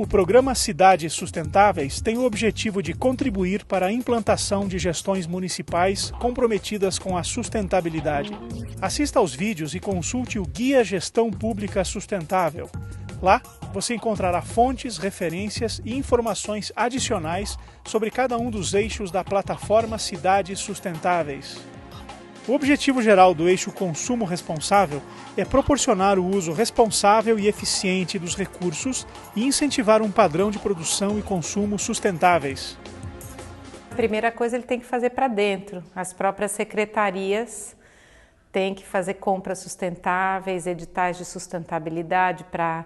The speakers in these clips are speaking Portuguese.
O programa Cidades Sustentáveis tem o objetivo de contribuir para a implantação de gestões municipais comprometidas com a sustentabilidade. Assista aos vídeos e consulte o Guia Gestão Pública Sustentável. Lá, você encontrará fontes, referências e informações adicionais sobre cada um dos eixos da plataforma Cidades Sustentáveis. O objetivo geral do eixo Consumo Responsável é proporcionar o uso responsável e eficiente dos recursos e incentivar um padrão de produção e consumo sustentáveis. A primeira coisa ele tem que fazer para dentro. As próprias secretarias têm que fazer compras sustentáveis, editais de sustentabilidade para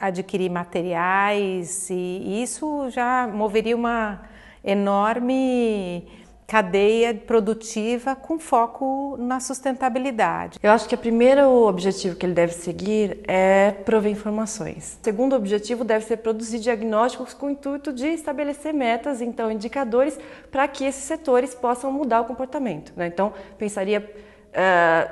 adquirir materiais, e isso já moveria uma enorme cadeia produtiva com foco na sustentabilidade. Eu acho que o primeiro objetivo que ele deve seguir é prover informações. O segundo objetivo deve ser produzir diagnósticos com o intuito de estabelecer metas, então indicadores, para que esses setores possam mudar o comportamento, né? Então, pensaria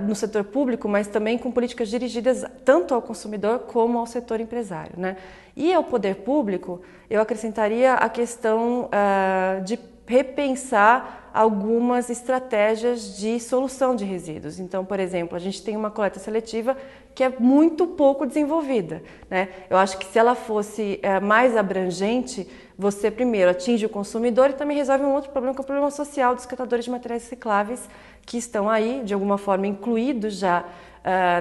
no setor público, mas também com políticas dirigidas tanto ao consumidor como ao setor empresário, né? E ao poder público, eu acrescentaria a questão de repensar algumas estratégias de solução de resíduos. Então, por exemplo, a gente tem uma coleta seletiva que é muito pouco desenvolvida, né? Eu acho que se ela fosse mais abrangente, você primeiro atinge o consumidor e também resolve um outro problema, que é o problema social dos catadores de materiais recicláveis, que estão aí, de alguma forma, incluídos já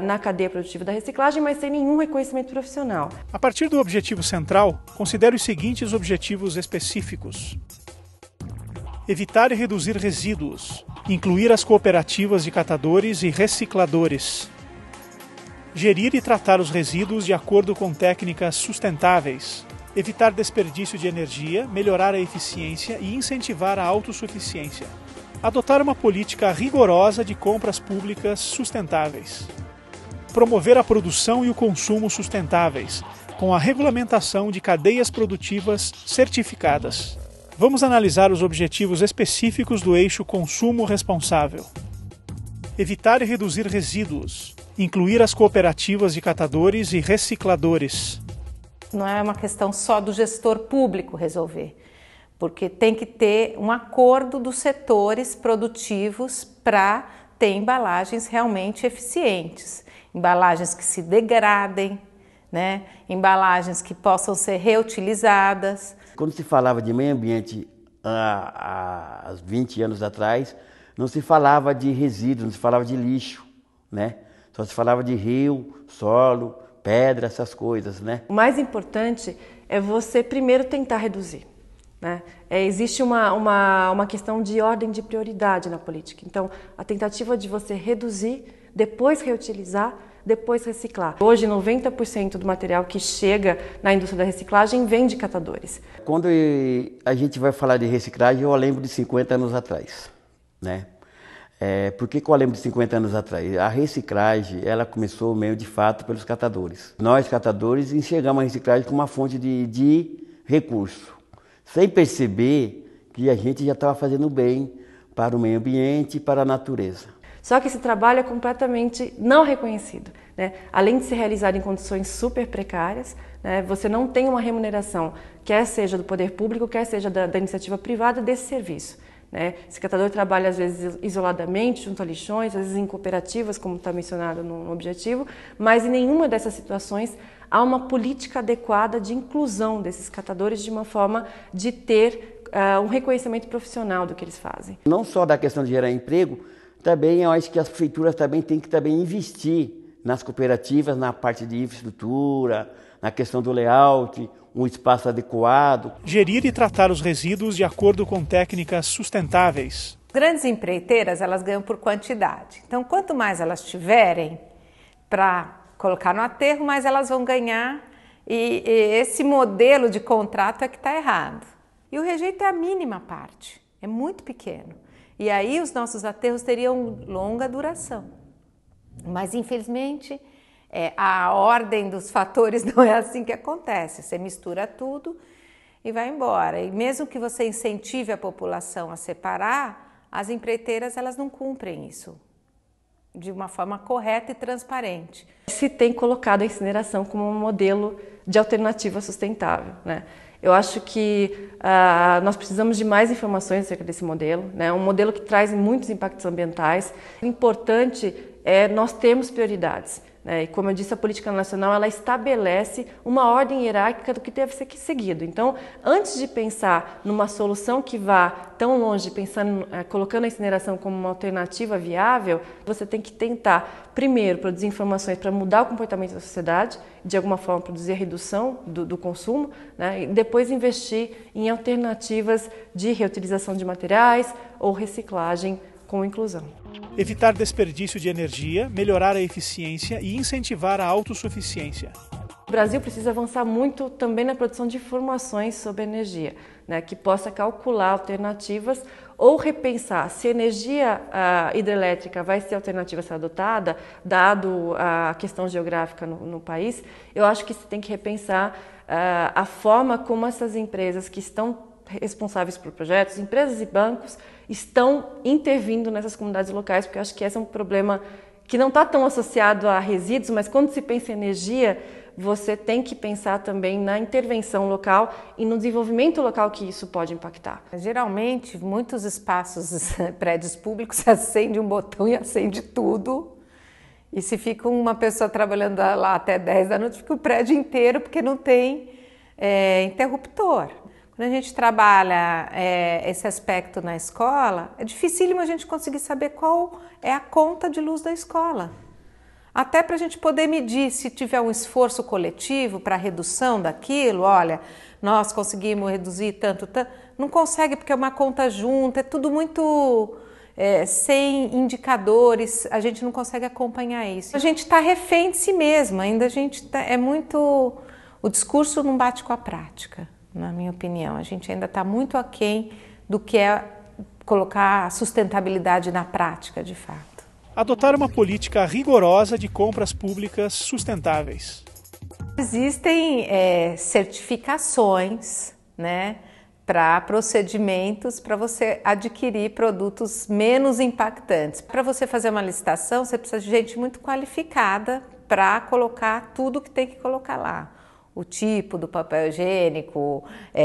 na cadeia produtiva da reciclagem, mas sem nenhum reconhecimento profissional. A partir do objetivo central, considere os seguintes objetivos específicos. Evitar e reduzir resíduos. Incluir as cooperativas de catadores e recicladores. Gerir e tratar os resíduos de acordo com técnicas sustentáveis. Evitar desperdício de energia, melhorar a eficiência e incentivar a autossuficiência. Adotar uma política rigorosa de compras públicas sustentáveis. Promover a produção e o consumo sustentáveis, com a regulamentação de cadeias produtivas certificadas. Vamos analisar os objetivos específicos do eixo Consumo Responsável. Evitar e reduzir resíduos. Incluir as cooperativas de catadores e recicladores. Não é uma questão só do gestor público resolver, porque tem que ter um acordo dos setores produtivos para ter embalagens realmente eficientes, embalagens que se degradem, né? Embalagens que possam ser reutilizadas. Quando se falava de meio ambiente há 20 anos atrás, não se falava de resíduos, não se falava de lixo, né? Só se falava de rio, solo, pedra, essas coisas, né? O mais importante é você primeiro tentar reduzir, né? Existe uma questão de ordem de prioridade na política. Então, a tentativa de você reduzir, depois reutilizar, depois reciclar. Hoje, 90% do material que chega na indústria da reciclagem vem de catadores. Quando a gente vai falar de reciclagem, eu lembro de 50 anos atrás, né? Por que eu lembro de 50 anos atrás? A reciclagem, ela começou meio de fato pelos catadores. Nós, catadores, enxergamos a reciclagem como uma fonte de recurso, sem perceber que a gente já estava fazendo bem para o meio ambiente e para a natureza. Só que esse trabalho é completamente não reconhecido, né? Além de ser realizado em condições super precárias, né? Você não tem uma remuneração, quer seja do poder público, quer seja da iniciativa privada, desse serviço, né? Esse catador trabalha às vezes isoladamente, junto a lixões, às vezes em cooperativas, como está mencionado no objetivo, mas em nenhuma dessas situações há uma política adequada de inclusão desses catadores de uma forma de ter um reconhecimento profissional do que eles fazem. Não só da questão de gerar emprego, também eu acho que as prefeituras também têm que investir nas cooperativas, na parte de infraestrutura, na questão do layout, um espaço adequado. Gerir e tratar os resíduos de acordo com técnicas sustentáveis. Grandes empreiteiras, elas ganham por quantidade. Então, quanto mais elas tiverem para colocar no aterro, mais elas vão ganhar. E esse modelo de contrato é que está errado. E o rejeito é a mínima parte, é muito pequeno. E aí os nossos aterros teriam longa duração. Mas, infelizmente, a ordem dos fatores não é assim que acontece. Você mistura tudo e vai embora. E mesmo que você incentive a população a separar, as empreiteiras elas não cumprem isso de uma forma correta e transparente. Se tem colocado a incineração como um modelo de alternativa sustentável, né? Eu acho que nós precisamos de mais informações acerca desse modelo, né? Um modelo que traz muitos impactos ambientais. O importante é nós termos prioridades, né? E como eu disse, a política nacional ela estabelece uma ordem hierárquica do que deve ser seguido. Então, antes de pensar numa solução que vá tão longe, pensando, colocando a incineração como uma alternativa viável, você tem que tentar, primeiro, produzir informações para mudar o comportamento da sociedade, de alguma forma produzir a redução do consumo, né? E depois investir em alternativas de reutilização de materiais ou reciclagem com inclusão. Evitar desperdício de energia, melhorar a eficiência e incentivar a autossuficiência. O Brasil precisa avançar muito também na produção de informações sobre energia, né, que possa calcular alternativas ou repensar se a energia hidrelétrica vai ser a alternativa a ser adotada, dado a questão geográfica no país. Eu acho que se tem que repensar a forma como essas empresas que estão responsáveis por projetos, empresas e bancos, estão intervindo nessas comunidades locais, porque eu acho que esse é um problema que não está tão associado a resíduos, mas quando se pensa em energia, você tem que pensar também na intervenção local e no desenvolvimento local que isso pode impactar. Geralmente, muitos espaços, prédios públicos, acende um botão e acende tudo. E se fica uma pessoa trabalhando lá até 10 da noite, fica o prédio inteiro porque não tem interruptor. Quando a gente trabalha esse aspecto na escola, é dificílimo a gente conseguir saber qual é a conta de luz da escola. Até para a gente poder medir se tiver um esforço coletivo para a redução daquilo, olha, nós conseguimos reduzir tanto, não consegue porque é uma conta junta, é tudo muito sem indicadores, a gente não consegue acompanhar isso. A gente está refém de si mesmo, ainda a gente o discurso não bate com a prática. Na minha opinião, a gente ainda está muito aquém do que é colocar a sustentabilidade na prática, de fato. Adotar uma política rigorosa de compras públicas sustentáveis. Existem certificações, né, para procedimentos para você adquirir produtos menos impactantes. Para você fazer uma licitação, você precisa de gente muito qualificada para colocar tudo que tem que colocar lá. O tipo do papel higiênico,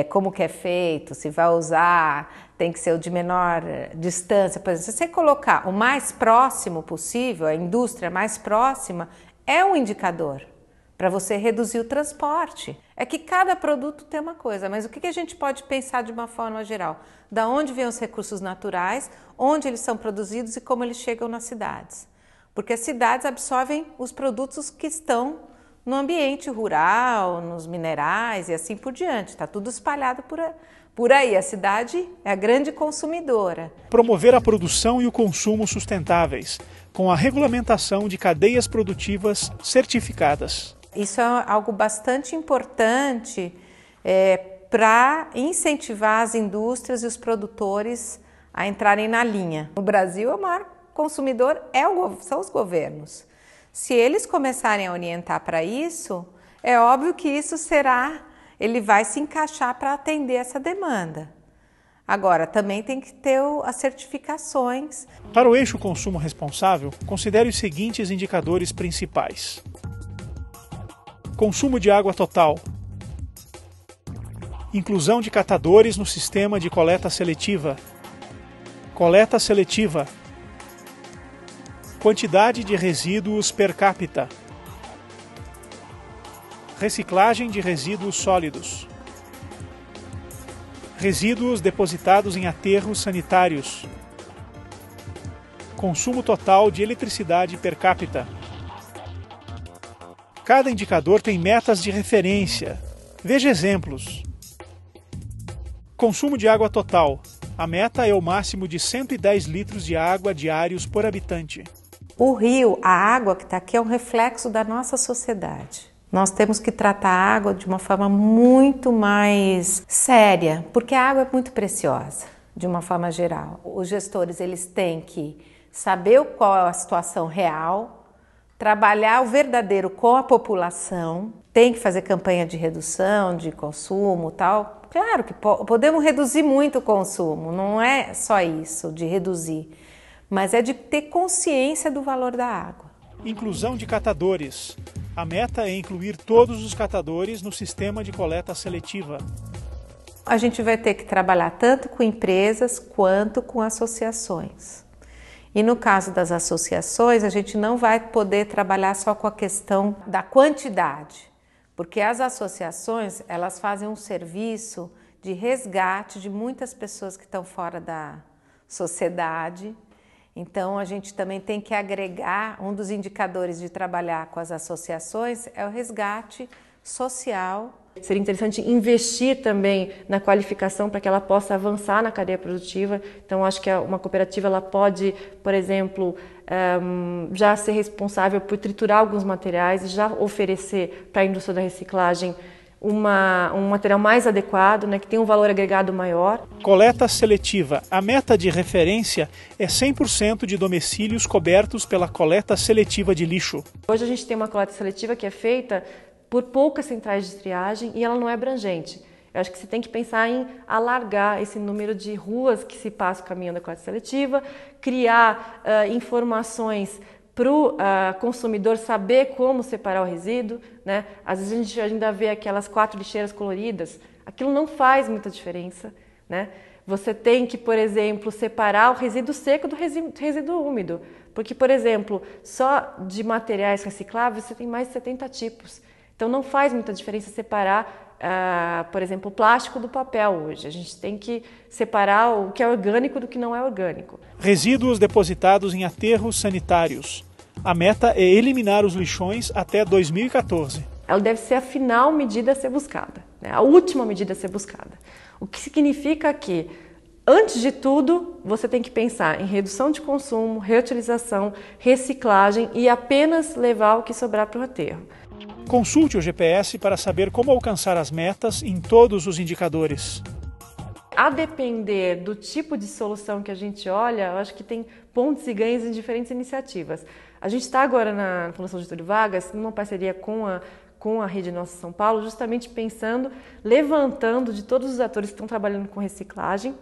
como que é feito, se vai usar, tem que ser o de menor distância. Por exemplo, se você colocar o mais próximo possível, a indústria mais próxima, é um indicador para você reduzir o transporte. É que cada produto tem uma coisa, mas o que a gente pode pensar de uma forma geral? Da onde vêm os recursos naturais, onde eles são produzidos e como eles chegam nas cidades. Porque as cidades absorvem os produtos que estão no ambiente rural, nos minerais e assim por diante. Está tudo espalhado por aí. A cidade é a grande consumidora. Promover a produção e o consumo sustentáveis, com a regulamentação de cadeias produtivas certificadas. Isso é algo bastante importante para incentivar as indústrias e os produtores a entrarem na linha. No Brasil, o maior consumidor são os governos. Se eles começarem a orientar para isso, é óbvio que ele vai se encaixar para atender essa demanda. Agora, também tem que ter as certificações. Para o eixo consumo responsável, considere os seguintes indicadores principais. Consumo de água total. Inclusão de catadores no sistema de coleta seletiva. Coleta seletiva. Quantidade de resíduos per capita. Reciclagem de resíduos sólidos. Resíduos depositados em aterros sanitários. Consumo total de eletricidade per capita. Cada indicador tem metas de referência. Veja exemplos. Consumo de água total. A meta é o máximo de 110 litros de água diários por habitante. O rio, a água que está aqui é um reflexo da nossa sociedade. Nós temos que tratar a água de uma forma muito mais séria, porque a água é muito preciosa, de uma forma geral. Os gestores eles têm que saber qual é a situação real, trabalhar o verdadeiro com a população, tem que fazer campanha de redução, de consumo e tal. Claro que podemos reduzir muito o consumo, não é só isso de reduzir, mas é de ter consciência do valor da água. Inclusão de catadores. A meta é incluir todos os catadores no sistema de coleta seletiva. A gente vai ter que trabalhar tanto com empresas quanto com associações. E no caso das associações, a gente não vai poder trabalhar só com a questão da quantidade, porque as associações, elas fazem um serviço de resgate de muitas pessoas que estão fora da sociedade. Então, a gente também tem que agregar, um dos indicadores de trabalhar com as associações é o resgate social. Seria interessante investir também na qualificação para que ela possa avançar na cadeia produtiva. Então, acho que uma cooperativa ela pode, por exemplo, já ser responsável por triturar alguns materiais e já oferecer para a indústria da reciclagem um material mais adequado, né, que tem um valor agregado maior. Coleta seletiva. A meta de referência é 100% de domicílios cobertos pela coleta seletiva de lixo. Hoje a gente tem uma coleta seletiva que é feita por poucas centrais de triagem e ela não é abrangente. Eu acho que você tem que pensar em alargar esse número de ruas que se passa o caminho da coleta seletiva, criar informações para o consumidor saber como separar o resíduo, né? Às vezes a gente ainda vê aquelas 4 lixeiras coloridas, aquilo não faz muita diferença, né? Você tem que, por exemplo, separar o resíduo seco do resíduo úmido, porque, por exemplo, só de materiais recicláveis você tem mais de 70 tipos. Então não faz muita diferença separar, por exemplo, o plástico do papel hoje. A gente tem que separar o que é orgânico do que não é orgânico. Resíduos depositados em aterros sanitários. A meta é eliminar os lixões até 2014. Ela deve ser a final medida a ser buscada, né? A última medida a ser buscada. O que significa que, antes de tudo, você tem que pensar em redução de consumo, reutilização, reciclagem e apenas levar o que sobrar para o aterro. Consulte o GPS para saber como alcançar as metas em todos os indicadores. A depender do tipo de solução que a gente olha, eu acho que tem pontos e ganhos em diferentes iniciativas. A gente está agora na Fundação Getúlio Vargas, numa parceria com a Rede Nossa São Paulo, justamente pensando, levantando de todos os atores que estão trabalhando com reciclagem,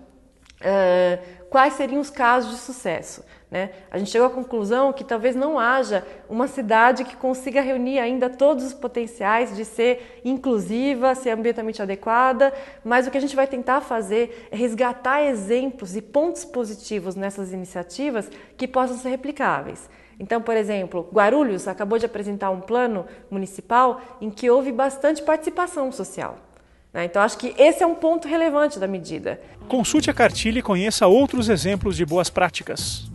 quais seriam os casos de sucesso, né? A gente chegou à conclusão que talvez não haja uma cidade que consiga reunir ainda todos os potenciais de ser inclusiva, ser ambientalmente adequada, mas o que a gente vai tentar fazer é resgatar exemplos e pontos positivos nessas iniciativas que possam ser replicáveis. Então, por exemplo, Guarulhos acabou de apresentar um plano municipal em que houve bastante participação social. Então, acho que esse é um ponto relevante da medida. Consulte a cartilha e conheça outros exemplos de boas práticas.